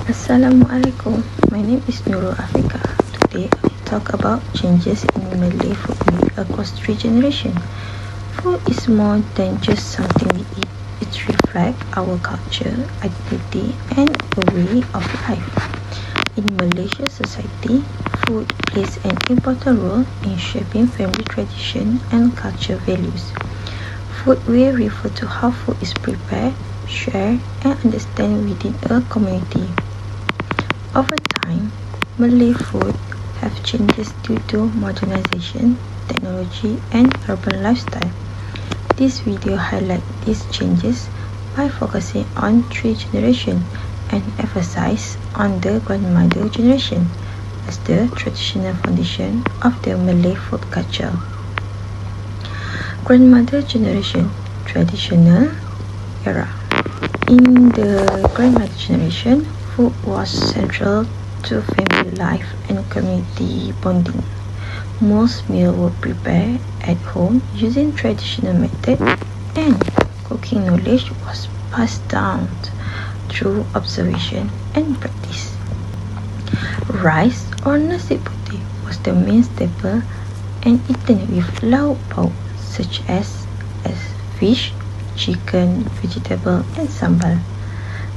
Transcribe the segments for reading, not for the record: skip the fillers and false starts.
Assalamualaikum. My name is Nurul Afika. Today I talk about changes in Malay food meal across 3 generations. Food is more than just something we eat. It reflects our culture, identity, and a way of life. In Malaysian society, food plays an important role in shaping family tradition and culture values. Food will refer to how food is prepared, shared, and understood within a community. Over time, Malay food have changes due to modernization, technology, and urban lifestyle. This video highlights these changes by focusing on 3 generations and emphasize on the grandmother generation as the traditional foundation of the Malay food culture. Grandmother generation, traditional era. In the grandmother generation, food was central to family life and community bonding. Most meals were prepared at home using traditional methods, and cooking knowledge was passed down through observation and practice. Rice or nasi putih was the main staple and eaten with lauk pauk such as fish, chicken, vegetable, and sambal.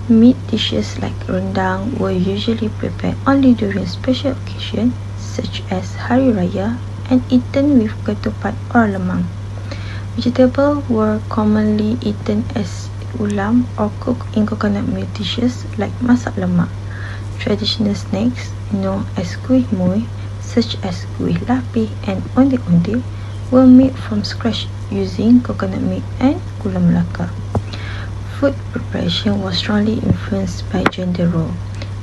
Meat dishes like rendang were usually prepared only during special occasions such as Hari Raya and eaten with ketupat or lemang. Vegetables were commonly eaten as ulam or cooked in coconut milk dishes like masak lemak. Traditional snacks known as kuih muih such as kuih lapis and onde-onde were made from scratch using coconut milk and gula melaka. Food preparation was strongly influenced by gender role.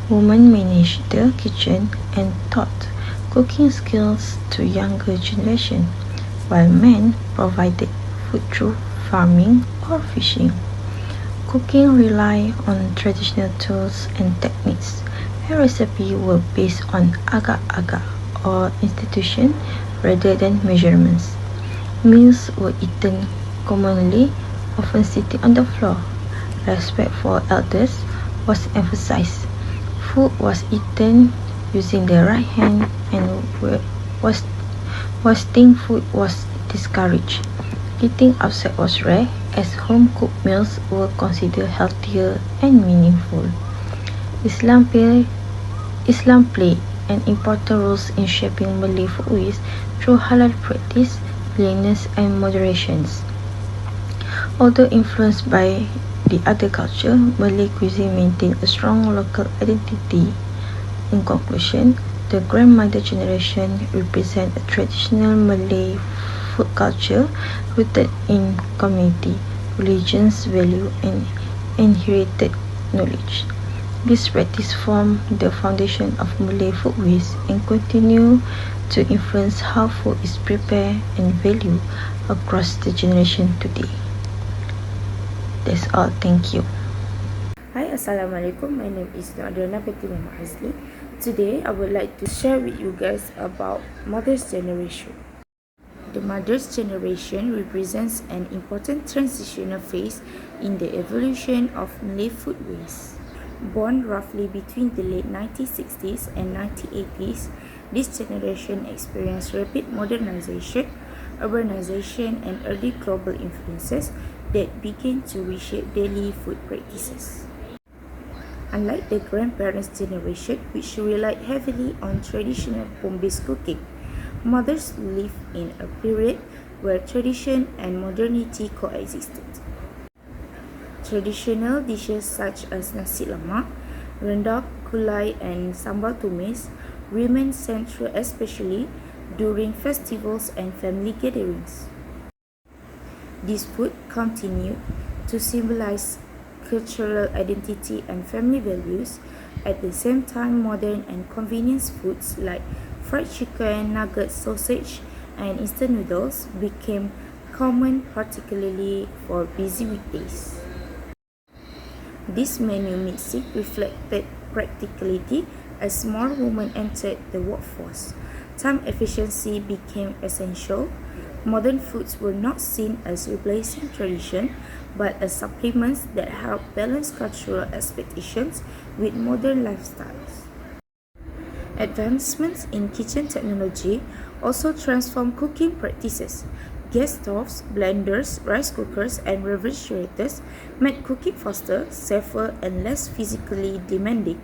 Women managed the kitchen and taught cooking skills to younger generation, while men provided food through farming or fishing. Cooking relied on traditional tools and techniques, and recipes were based on agak-agak or institution rather than measurements. Meals were eaten commonly, often sitting on the floor. Respect for elders was emphasized. Food was eaten using the right hand and wasting food was discouraged. Eating outside was rare as home-cooked meals were considered healthier and meaningful. Islam played an important role in shaping Malay food ways through halal practice, cleanliness, and moderation. Although influenced by the other culture, Malay cuisine maintained a strong local identity. In conclusion, the grandmother generation represents a traditional Malay food culture rooted in community, religions, value, and inherited knowledge. This practice form the foundation of Malay food ways and continue to influence how food is prepared and valued across the generation today. That's all. Thank you. Hi, Assalamualaikum. My name is Adriana Fatima Hazli. Today, I would like to share with you guys about Mother's Generation. The Mother's Generation represents an important transitional phase in the evolution of Malay food ways. Born roughly between the late 1960s and 1980s, this generation experienced rapid modernization, urbanization, and early global influences that began to reshape daily food practices. Unlike the grandparents' generation, which relied heavily on traditional home-based cooking, mothers lived in a period where tradition and modernity coexisted. Traditional dishes such as nasi lemak, rendang, gulai, and sambal tumis remained central, especially during festivals and family gatherings. This food continued to symbolize cultural identity and family values. At the same time, modern and convenience foods like fried chicken, nuggets, sausage, and instant noodles became common, particularly for busy weekdays. This menu mixing reflected practicality as more women entered the workforce. Time efficiency became essential. Modern foods were not seen as replacing tradition, but as supplements that help balance cultural expectations with modern lifestyles. Advancements in kitchen technology also transform cooking practices. Gas stoves, blenders, rice cookers, and refrigerators make cooking faster, safer, and less physically demanding.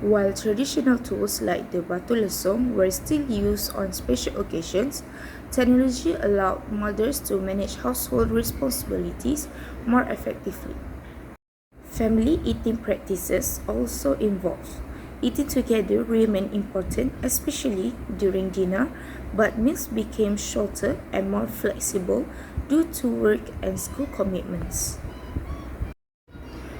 While traditional tools like the batu lesung were still used on special occasions, technology allowed mothers to manage household responsibilities more effectively. Family eating practices also evolved. Eating together remained important, especially during dinner, but meals became shorter and more flexible due to work and school commitments.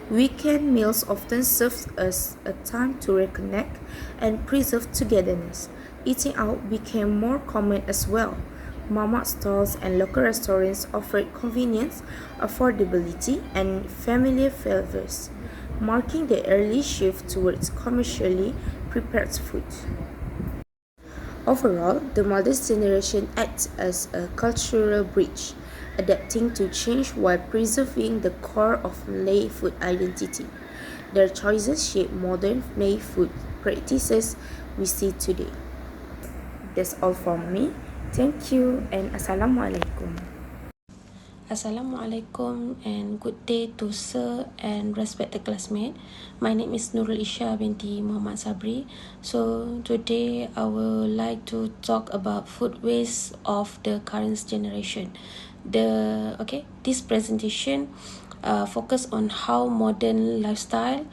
Weekend meals often served as a time to reconnect and preserve togetherness. Eating out became more common as well. Mama stalls and local restaurants offered convenience, affordability, and familiar flavors, marking the early shift towards commercially prepared food. Overall, the mother's generation acts as a cultural bridge, adapting to change while preserving the core of Malay food identity. Their choices shape modern Malay food practices we see today. That's all from me. Thank you and Assalamualaikum. Assalamualaikum and good day to sir and respected classmate. My name is Nurul Isha binti Muhammad Sabri. So today I would like to talk about food waste of the current generation. This presentation focus on how modern lifestyle,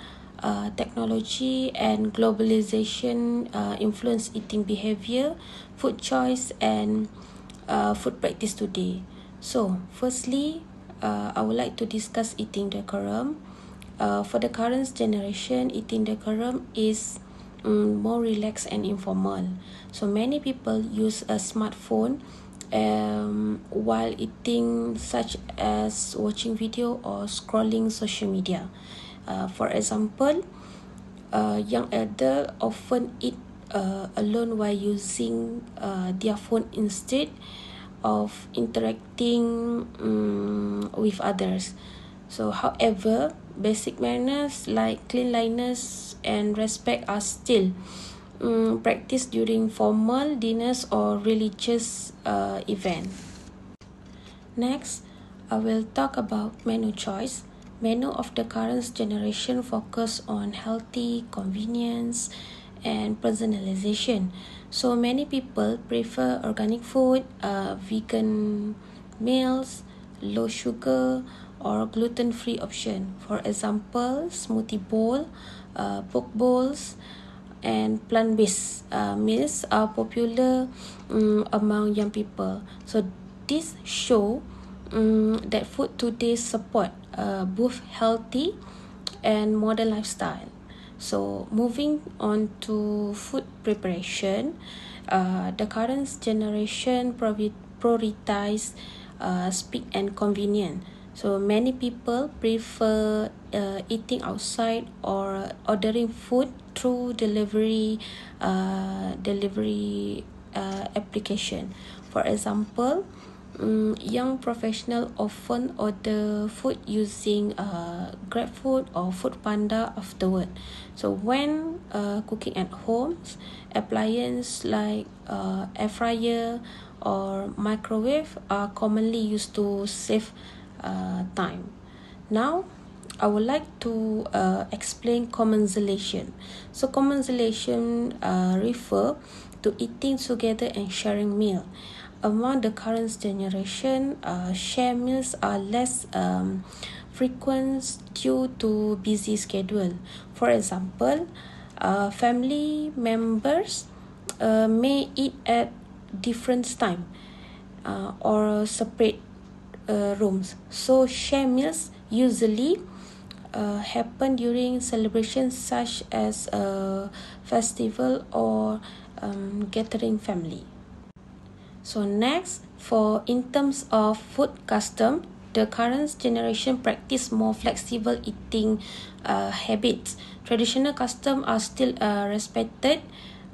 technology and globalization influence eating behavior, food choice and food practice today. So, firstly, I would like to discuss eating decorum. For the current generation, eating decorum is more relaxed and informal. So, many people use a smartphone while eating, such as watching video or scrolling social media. For example, young adults often eat alone while using their phone instead of interacting with others. So, however, basic manners like cleanliness and respect are still practiced during formal dinners or religious event. Next, I will talk about menu choice. Menu of the current generation focus on healthy, convenience, and personalization. So many people prefer organic food, vegan meals, low sugar or gluten-free option. For example, smoothie bowl, poke bowls, and plant-based meals are popular among young people. So this show that food today support both healthy and modern lifestyle. So moving on to food preparation, the current generation prioritize speed and convenience. So many people prefer eating outside or ordering food through delivery application. For example, young professionals often order food using GrabFood or Foodpanda afterward. So when cooking at home, appliances like air fryer or microwave are commonly used to save time. Now, I would like to explain commonization. So commonization refer to eating together and sharing meal. Among the current generation, share meals are less frequent due to busy schedule. For example, family members may eat at different time or separate rooms. So share meals usually happen during celebrations such as a festival or gathering family. So next, in terms of food custom, the current generation practice more flexible eating habits. Traditional customs are still respected,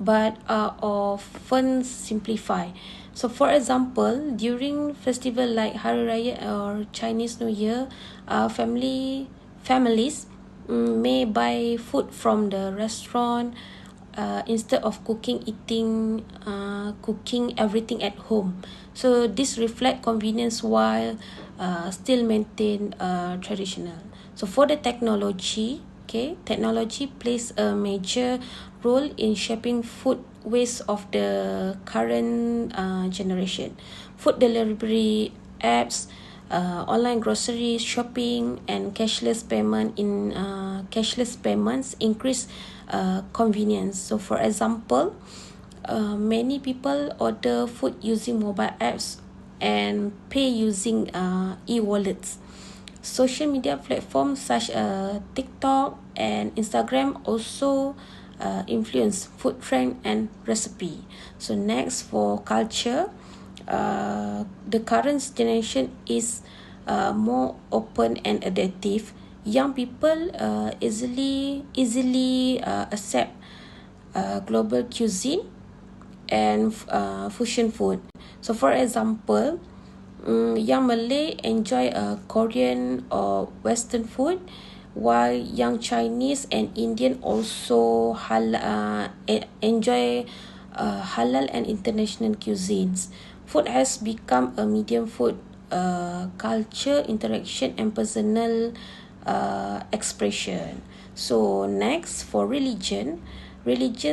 but are often simplified. So for example, during festival like Hari Raya or Chinese New Year, families may buy food from the restaurant instead of cooking everything at home. So this reflect convenience while still maintain traditional. So for the technology, technology plays a major role in shaping food waste of the current generation. Food delivery apps, online grocery shopping, and cashless payments increase convenience. So for example, many people order food using mobile apps and pay using e-wallets. Social media platforms such as TikTok and Instagram also influence food trend and recipe. So next, for culture, the current generation is more open and adaptive. Young people easily accept global cuisine and fusion food. So for example, young Malay enjoy Korean or Western food, while young Chinese and Indian also enjoy halal and international cuisines. Food has become a medium food culture, interaction, and personal expression. So next, for religion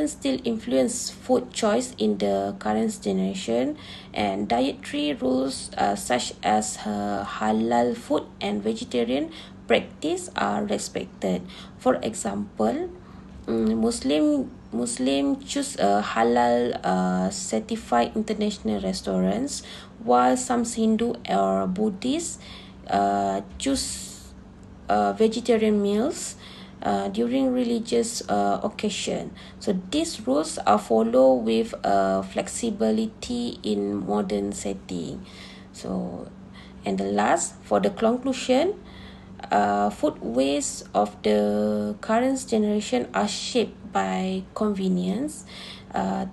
still influence food choice in the current generation, and dietary rules such as halal food and vegetarian practice are respected. For example, Muslim choose halal certified international restaurants, while some Hindu or Buddhists choose vegetarian meals during religious occasion. So these rules are followed with flexibility in modern setting. So, and the last, for the conclusion, food waste of the current generation are shaped by convenience,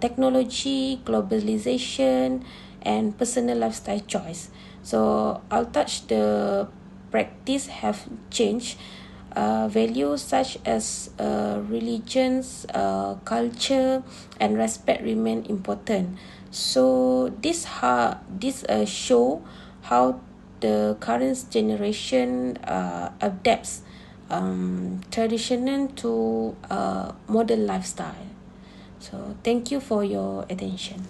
technology, globalization, and personal lifestyle choice. So I'll touch the practice have changed. Values such as religions, culture, and respect remain important. So this show how the current generation adapts traditional to modern lifestyle. So thank you for your attention.